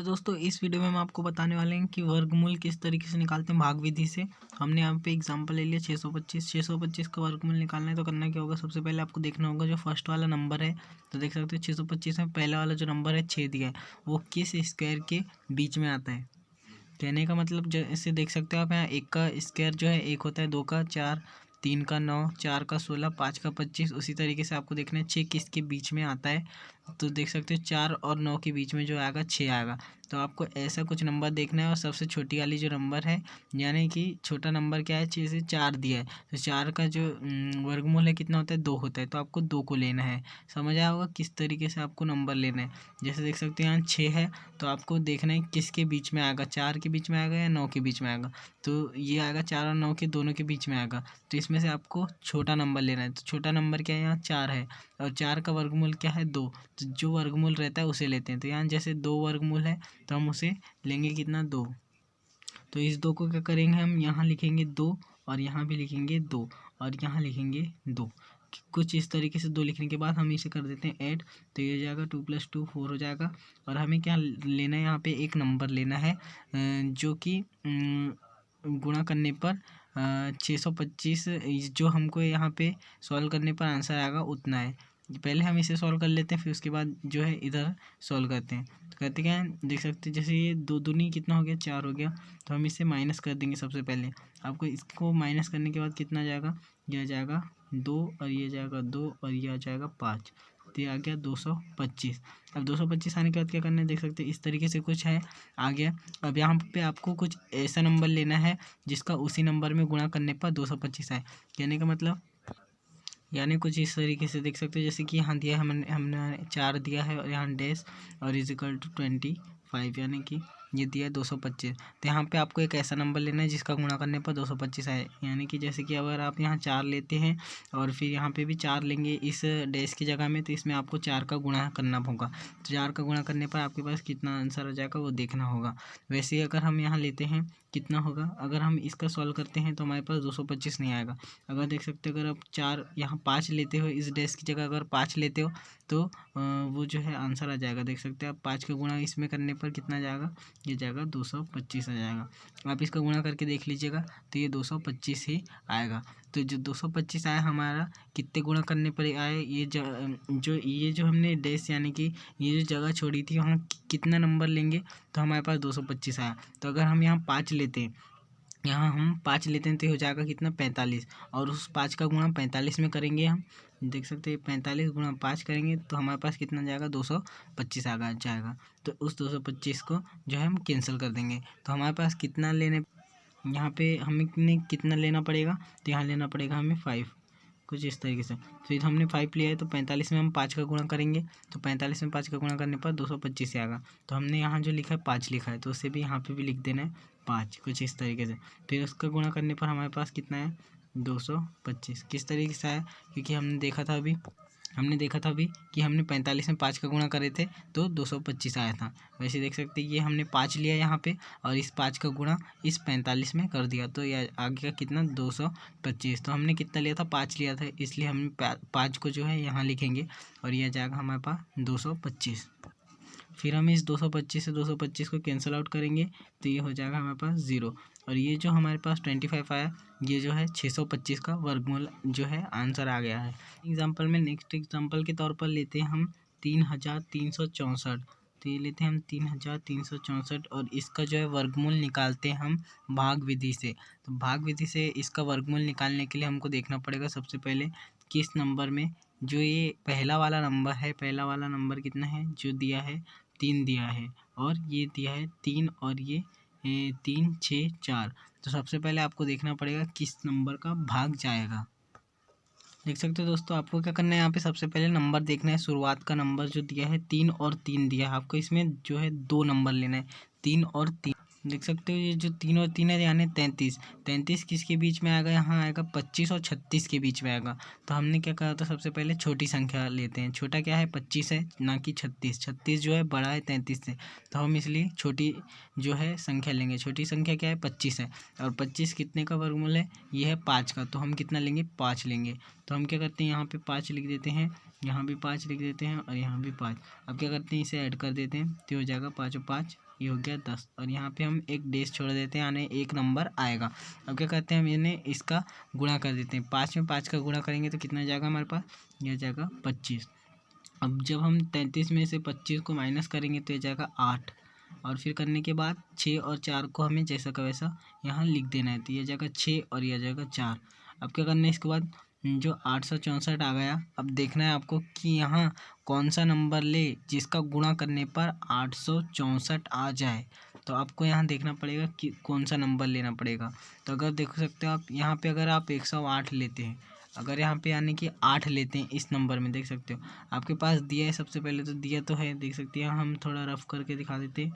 तो दोस्तों इस वीडियो में हम आपको बताने वाले हैं कि वर्गमूल किस तरीके से निकालते हैं भाग विधि से। हमने यहाँ पे एग्जांपल ले लिया 625 का वर्गमूल निकालना है तो करना क्या होगा, सबसे पहले आपको देखना होगा जो फर्स्ट वाला नंबर है। तो देख सकते हो 625 में पहला वाला जो नंबर है 6 दिया है, वो किस स्क्वायर के बीच में आता है। कहने का मतलब जैसे देख सकते हो आप यहाँ, एक का स्क्वायर जो है एक होता है, दो का 4, 3 का 9, 4 का 16, 5 का 25। उसी तरीके से आपको देखना है 6 किसके बीच में आता है। तो देख सकते हो 4 और 9 के बीच में जो आएगा 6 आएगा। तो आपको ऐसा कुछ नंबर देखना है और सबसे छोटी वाली जो नंबर है, यानी कि छोटा नंबर क्या है, 6 से 4 दिया है तो 4 का जो वर्गमूल है कितना होता है, 2 होता है। तो आपको 2 को लेना है। समझ आया होगा किस तरीके से आपको नंबर लेना है। जैसे देख सकते हो यहाँ 6 है तो आपको देखना है किसके बीच में आएगा, 4 के बीच में आएगा या 9 के बीच में आएगा। तो ये आएगा 4 और 9 के दोनों के बीच में आएगा। तो इसमें से आपको छोटा नंबर लेना है। तो छोटा नंबर क्या है, यहाँ 4 है और 4 का वर्गमूल क्या है, 2। तो जो वर्गमूल रहता है उसे लेते हैं। तो यहाँ जैसे 2 वर्गमूल है तो हम उसे लेंगे कितना, 2। तो इस 2 को क्या करेंगे, हम यहाँ लिखेंगे 2 और यहाँ भी लिखेंगे 2 और यहाँ लिखेंगे 2। कुछ इस तरीके से 2 लिखने के बाद हम इसे कर देते हैं ऐड। तो ये हो जाएगा 2 + 2 4 हो जाएगा। और हमें क्या लेना है, यहाँ पे एक नंबर लेना है जो कि गुणा करने पर 625 जो हमको यहाँ पे सॉल्व करने पर आंसर आएगा उतना है। पहले हम इसे सॉल्व कर लेते हैं, फिर उसके बाद जो है इधर सॉल्व करते हैं। तो कहते क्या है, देख सकते हैं जैसे ये 2 दूनी कितना हो गया, 4 हो गया। तो हम इसे माइनस कर देंगे। सबसे पहले आपको इसको माइनस करने के बाद कितना जाएगा, यह जाएगा 2 और ये जाएगा 2 और ये आ जाएगा 5। तो ये आ गया 225। अब 225 आने के बाद क्या करना है, देख सकते हैं इस तरीके से कुछ है आ गया। अब यहाँ पे आपको कुछ ऐसा नंबर लेना है जिसका उसी नंबर में गुणा करने पर 225 आए। कहने का मतलब यानी कुछ इस तरीके से देख सकते हो, जैसे कि यहाँ दिया है हमने 4 दिया है और यहाँ डैश और इजिकल टू 25, यानी कि ये दिया है 225। तो यहाँ पे आपको एक ऐसा नंबर लेना है जिसका गुणा करने पर 225 आए। यानी कि जैसे कि अगर आप यहाँ 4 लेते हैं और फिर यहाँ पे भी 4 लेंगे इस डैश की जगह में, तो इसमें आपको 4 का गुणा करना होगा। तो 4 का गुणा करने पर आपके पास कितना आंसर आ जाएगा वो देखना होगा। वैसे ही अगर हम यहाँ लेते हैं कितना होगा, अगर हम इसका सॉल्व करते हैं तो हमारे पास 225 नहीं आएगा। अगर देख सकते हो, अगर आप 4 यहाँ 5 लेते हो, इस डैश की जगह अगर 5 लेते हो तो वो जो है आंसर आ जाएगा। देख सकते हो आप 5 का गुणा इसमें करने पर कितना जाएगा, ये जाएगा 225 आ जाएगा। आप इसका गुणा करके देख लीजिएगा तो ये 225 ही आएगा। तो जो 225 आया हमारा कितने गुणा करने पर आए, ये जो हमने डैश यानी कि ये जो जगह छोड़ी थी वहाँ कितना नंबर लेंगे तो हमारे पास 225 आया। तो अगर हम यहाँ 5 लेते हैं, यहाँ हम 5 लेते हैं तो हो जाएगा कितना, 45। और उस 5 का गुणा 45 में करेंगे हम, देख सकते हैं 45 गुणा 5 करेंगे तो हमारे पास कितना जाएगा, 225 आ जाएगा। तो उस 225 को जो है हम कैंसिल कर देंगे। तो हमारे पास कितना लेने, यहाँ पे हमें कितना लेना पड़ेगा, तो यहाँ लेना पड़ेगा हमें 5, कुछ इस तरीके से। फिर हमने 5 लिया है तो 45 में हम 5 का गुणा करेंगे तो 45 में 5 का गुणा करने पर 225 आएगा। तो हमने यहाँ जो लिखा है 5 लिखा है तो उसे भी यहाँ पे भी लिख देना है 5, कुछ इस तरीके से। फिर उसका गुणा करने पर हमारे पास कितना है, 225। किस तरीके से आया, क्योंकि हमने देखा था अभी कि हमने 45 में 5 का गुणा करे थे तो 225 आया था। वैसे देख सकते हैं ये हमने 5 लिया यहाँ पे और इस 5 का गुणा इस 45 में कर दिया तो ये आ गया कितना, 225। तो हमने कितना लिया था, 5 लिया था, इसलिए हम 5 को जो है यहाँ लिखेंगे और यह जाएगा हमारे पास 225। फिर हम इस 225 से 225 को कैंसिल आउट करेंगे तो ये हो जाएगा हमारे पास 0। और ये जो हमारे पास 25 आया, ये जो है 625 का वर्गमूल जो है आंसर आ गया है। एग्जाम्पल में नेक्स्ट एग्जाम्पल के तौर पर लेते हैं हम 3364। तो ये लेते हैं हम 3364 और इसका जो है वर्गमूल निकालते हैं हम भाग विधि से। तो भाग विधि से इसका वर्गमूल निकालने के लिए हमको देखना पड़ेगा सबसे पहले किस नंबर में, जो ये पहला वाला नंबर कितना है, जो दिया है 3 दिया है और ये दिया है 3 और ये 3 6 4। तो सबसे पहले आपको देखना पड़ेगा किस नंबर का भाग जाएगा। देख सकते हो दोस्तों, आपको क्या करना है, यहाँ पे सबसे पहले नंबर देखना है। शुरुआत का नंबर जो दिया है 3 और 3 दिया है, आपको इसमें जो है 2 नंबर लेना है, 3 और 3। देख सकते हो ये जो 3 और 3 है यानी 33 किसके बीच में आएगा, यहाँ आएगा 25 और 36 के बीच में आएगा। तो हमने क्या कहा था, सबसे पहले छोटी संख्या लेते हैं। छोटा क्या है, 25 है ना कि 36 जो है बड़ा है 33 से। तो हम इसलिए छोटी जो है संख्या लेंगे। छोटी संख्या क्या है, 25 है और 25 कितने का वर्गमूल है, ये है 5 का। तो हम कितना लेंगे, 5 लेंगे। तो हम क्या करते हैं, यहाँ पे 5 लिख देते हैं, यहाँ भी 5 लिख देते हैं और यहाँ भी 5। अब क्या करते हैं, इसे ऐड कर देते हैं तो हो जाएगा 5 और 5 ये हो गया 10 और यहाँ पे हम एक डेश छोड़ देते हैं यानी एक नंबर आएगा। अब क्या करते हैं हम इन्हें इसका गुणा कर देते हैं। 5 में 5 का गुणा करेंगे तो कितना जाएगा हमारे पास, यह जाएगा 25। अब जब हम 33 में से 25 को माइनस करेंगे तो ये जाएगा 8 और फिर करने के बाद 6 और 4 को हमें जैसा का वैसा यहाँ लिख देना है। तो ये जाएगा 6 और यह जाएगा 4। अब क्या करना है, इसके बाद जो 864 आ गया, अब देखना है आपको कि यहाँ कौन सा नंबर ले जिसका गुणा करने पर 864 आ जाए। तो आपको यहाँ देखना पड़ेगा कि कौन सा नंबर लेना पड़ेगा। तो अगर देख सकते हो आप यहाँ पे अगर आप 108 लेते हैं, अगर यहाँ पे यानी कि 8 लेते हैं इस नंबर में, देख सकते हो आपके पास दिया है, सबसे पहले तो दिया तो है, देख सकते हैं हम थोड़ा रफ करके दिखा देते हैं।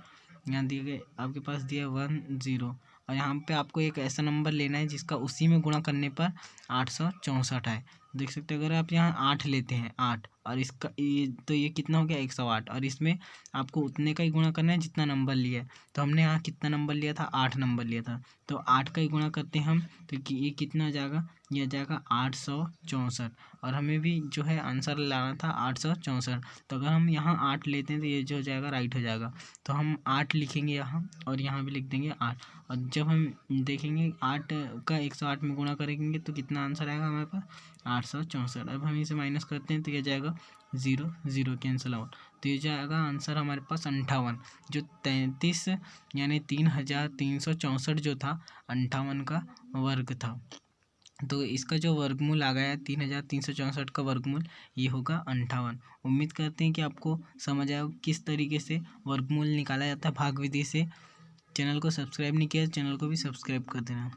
यहाँ दिए गए आपके पास दिया 10 और यहाँ पे आपको एक ऐसा नंबर लेना है जिसका उसी में गुणा करने पर 864 आए। देख सकते हैं अगर आप यहाँ 8 लेते हैं 8 और इसका ये कितना हो गया 108 और इसमें आपको उतने का ही गुणा करना है जितना नंबर लिया है। तो हमने यहाँ कितना नंबर लिया था, 8 नंबर लिया था, तो 8 का ही गुणा करते हैं हम। तो ये कितना जाएगा, यह जाएगा 864 और हमें भी जो है आंसर लाना था 864। तो अगर हम यहाँ 8 लेते हैं तो ये जो हो जाएगा राइट हो जाएगा। तो हम 8 लिखेंगे यहाँ और यहाँ भी लिख देंगे 8 और जब हम देखेंगे 8 का 108 में गुणा करेंगे तो कितना आंसर आएगा हमारे पास 864। अब हम इसे माइनस करते हैं तो यह जाएगा 0 0 कैंसिल आउट। तो ये जाएगा आंसर हमारे पास 58। जो 33 यानी 3364 जो था 58 का वर्ग था। तो इसका जो वर्गमूल आ गया 3364 का वर्गमूल ये होगा 58। उम्मीद करते हैं कि आपको समझ आया किस तरीके से वर्गमूल निकाला जाता है भाग विधि से। चैनल को सब्सक्राइब नहीं किया, चैनल को भी सब्सक्राइब कर देना।